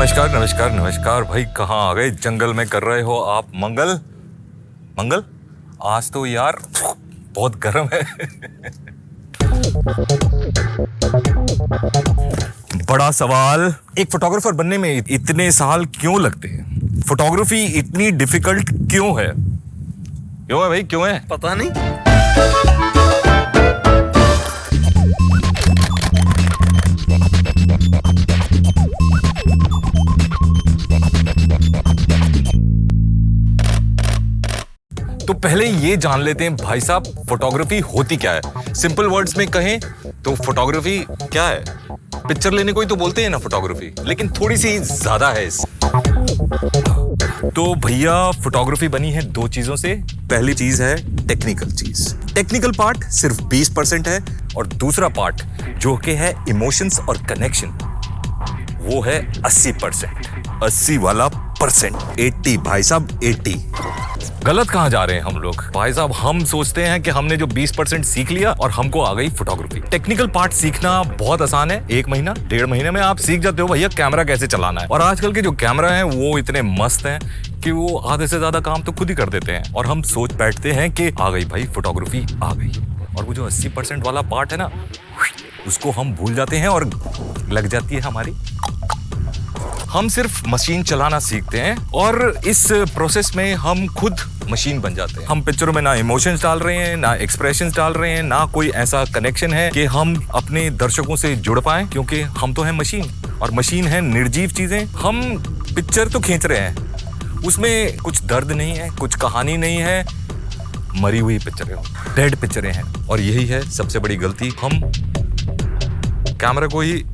नमस्कार नमस्कार नमस्कार भाई, कहाँ आ गए? जंगल में कर रहे हो आप मंगल? मंगल आज तो यार बहुत गर्म है। बड़ा सवाल, एक फोटोग्राफर बनने में इतने साल क्यों लगते हैं? फोटोग्राफी इतनी डिफिकल्ट क्यों है? क्यों है भाई, क्यों है? पता नहीं। तो पहले ये जान लेते हैं भाई साहब, फोटोग्राफी होती क्या है? सिंपल वर्ड्स में कहें तो फोटोग्राफी क्या है? पिक्चर लेने को ही तो बोलते हैं ना फोटोग्राफी, लेकिन थोड़ी सी ज्यादा है इस। तो भैया फोटोग्राफी बनी है दो चीजों से। पहली चीज है टेक्निकल चीज। टेक्निकल पार्ट सिर्फ 20% है, और दूसरा पार्ट जो कि है इमोशंस और कनेक्शन, वो है 80%। 80 वाला परसेंट, 80 भाई साहब, 80। गलत कहां जा रहे हैं हम लोग भाई साहब? हम सोचते हैं कि हमने जो 20% सीख लिया और हमको आ गई फोटोग्राफी। टेक्निकल पार्ट सीखना बहुत आसान है, 1 महीना 1.5 महीने में आप सीख जाते हो भैया कैमरा कैसे चलाना है। और आजकल के जो कैमरा हैं वो इतने मस्त हैं कि वो आधे से ज्यादा काम तो खुद ही कर देते हैं, और हम सोच बैठते हैं कि आ गई भाई फोटोग्राफी आ गई। और वो जो 80% वाला पार्ट है ना, उसको हम भूल जाते हैं और लग जाती है हमारी। हम सिर्फ मशीन चलाना सीखते हैं, और इस प्रोसेस में हम खुद मशीन बन जाते हैं। हम पिक्चरों में ना इमोशंस डाल रहे हैं, ना एक्सप्रेशंस डाल रहे हैं, ना कोई ऐसा कनेक्शन है कि हम अपने दर्शकों से जुड़ पाएं, क्योंकि हम तो हैं मशीन, और मशीन है निर्जीव चीजें। हम पिक्चर तो खींच रहे हैं, उसमें कुछ दर्द नहीं है, कुछ कहानी नहीं है, मरी हुई पिक्चरें, डेड पिक्चरें हैं। और यही है सबसे बड़ी गलती, हम कैमरा को ही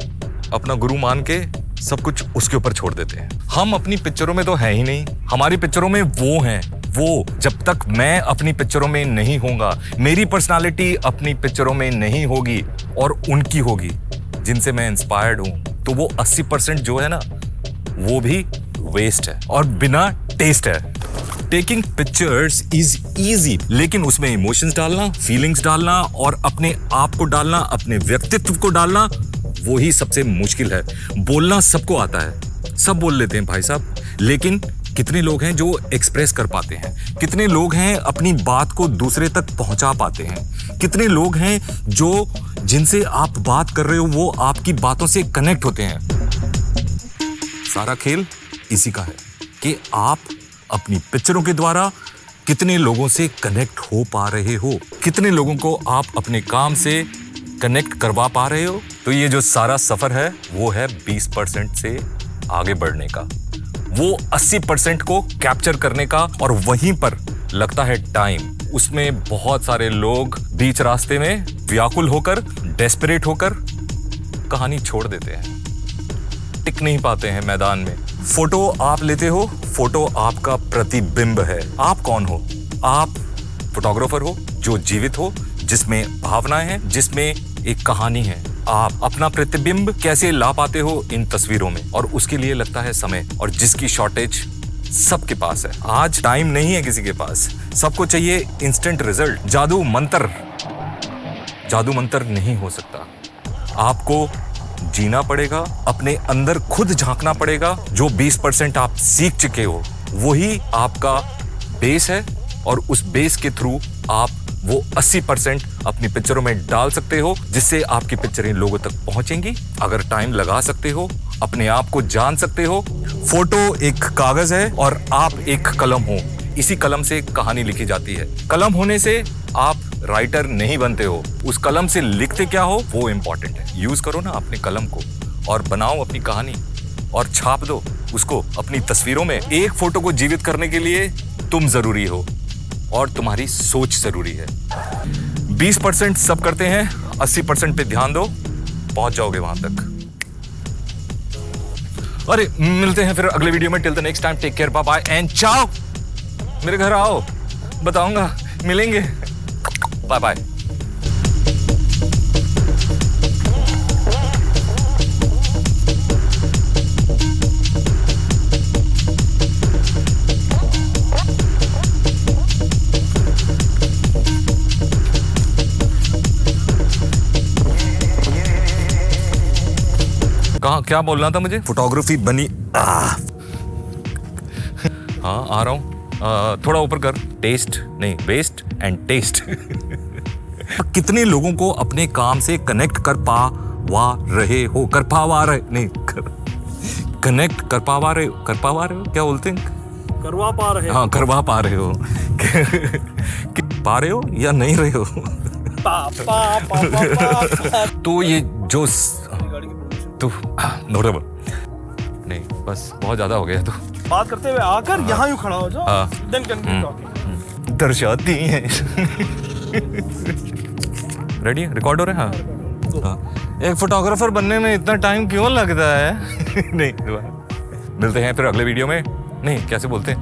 अपना गुरु मान के सब कुछ उसके ऊपर छोड़ देते हैं। हम अपनी पिक्चरों में तो है ही नहीं, हमारी पिक्चरों में वो हैं। वो जब तक मैं अपनी पिक्चरों में नहीं होऊंगा, मेरी पर्सनालिटी अपनी पिक्चरों में नहीं होगी और उनकी होगी जिनसे मैं इंस्पायर्ड हूं, तो वो 80% जो है ना, वो भी वेस्ट है और बिना टेस्ट है। टेकिंग पिक्चर्स इज इजी, लेकिन उसमें इमोशंस डालना, फीलिंग्स डालना और अपने आप को डालना, अपने व्यक्तित्व को डालना, वो ही सबसे मुश्किल है। बोलना सबको आता है, सब बोल लेते हैं भाई साहब, लेकिन कितने लोग हैं जो एक्सप्रेस कर पाते हैं? कितने लोग हैं अपनी बात को दूसरे तक पहुंचा पाते हैं? कितने लोग हैं जो जिनसे आप बात कर रहे हो वो आपकी बातों से कनेक्ट होते हैं? सारा खेल इसी का है कि आप अपनी पिक्चरों के द्वारा कितने लोगों से कनेक्ट हो पा रहे हो, कितने लोगों को आप अपने काम से कनेक्ट करवा पा रहे हो। तो ये जो सारा सफर है वो है 20% से आगे बढ़ने का, वो 80% को कैप्चर करने का, और वहीं पर लगता है टाइम। उसमें बहुत सारे लोग बीच रास्ते में व्याकुल होकर, डेस्परेट होकर कहानी छोड़ देते हैं, टिक नहीं पाते हैं मैदान में। फोटो आप लेते हो, फोटो आपका प्रतिबिंब है। आप कौन हो? आप फोटोग्राफर हो जो जीवित हो, जिसमें भावनाएं हैं, जिसमें एक कहानी है। आप अपना प्रतिबिंब कैसे ला पाते हो इन तस्वीरों में, और उसके लिए लगता है समय, और जिसकी शॉर्टेज सबके पास है। आज टाइम नहीं है किसी के पास, सबको चाहिए इंस्टेंट रिजल्ट। जादू मंतर नहीं हो सकता। आपको जीना पड़ेगा, अपने अंदर खुद झांकना पड़ेगा। जो 20% आप सीख चुके हो वही आपका बेस है, और उस बेस के थ्रू आप वो 80% अपनी पिक्चरों में डाल सकते हो, जिससे आपकी पिक्चरें लोगों तक पहुंचेंगी। अगर टाइम लगा सकते हो, अपने आप को जान सकते हो। फोटो एक कागज है और आप एक कलम हो, इसी कलम से कहानी लिखी जाती है। कलम होने से आप राइटर नहीं बनते हो, उस कलम से लिखते क्या हो वो इंपॉर्टेंट है। यूज करो ना अपने कलम को और बनाओ अपनी कहानी, और छाप दो उसको अपनी तस्वीरों में। एक फोटो को जीवित करने के लिए तुम जरूरी हो, और तुम्हारी सोच जरूरी है। 20% सब करते हैं, 80% पे ध्यान दो, पहुंच जाओगे वहां तक। अरे मिलते हैं फिर अगले वीडियो में। Till the next time, take care, bye bye and ciao. मेरे घर आओ, बताऊंगा, मिलेंगे। Bye bye. क्या बोलना था मुझे? फोटोग्राफी बनी। हाँ आ रहा हूँ। थोड़ा ऊपर कर। टेस्ट नहीं, वेस्ट एंड टेस्ट। कितने लोगों को अपने काम से कनेक्ट कर पावा रहे हो? कर पावा रहे नहीं, कनेक्ट कर पावा रहे हो, क्या बोलते हैं? करवा पा रहे हो। हाँ, करवा पा रहे हो। पा रहे हो या नहीं रहे हो? तो ये जो तो नोटेबल नहीं, बस बहुत ज्यादा हो गया। तो बात करते हुए आकर यहाँ यूं खड़ा हो जाओ, then continue talking. दर्शाती हैं। रेडी, रिकॉर्ड हो रहे हैं? हाँ। एक फोटोग्राफर बनने में इतना टाइम क्यों लगता है? नहीं, मिलते हैं फिर अगले वीडियो में। नहीं, कैसे बोलते हैं?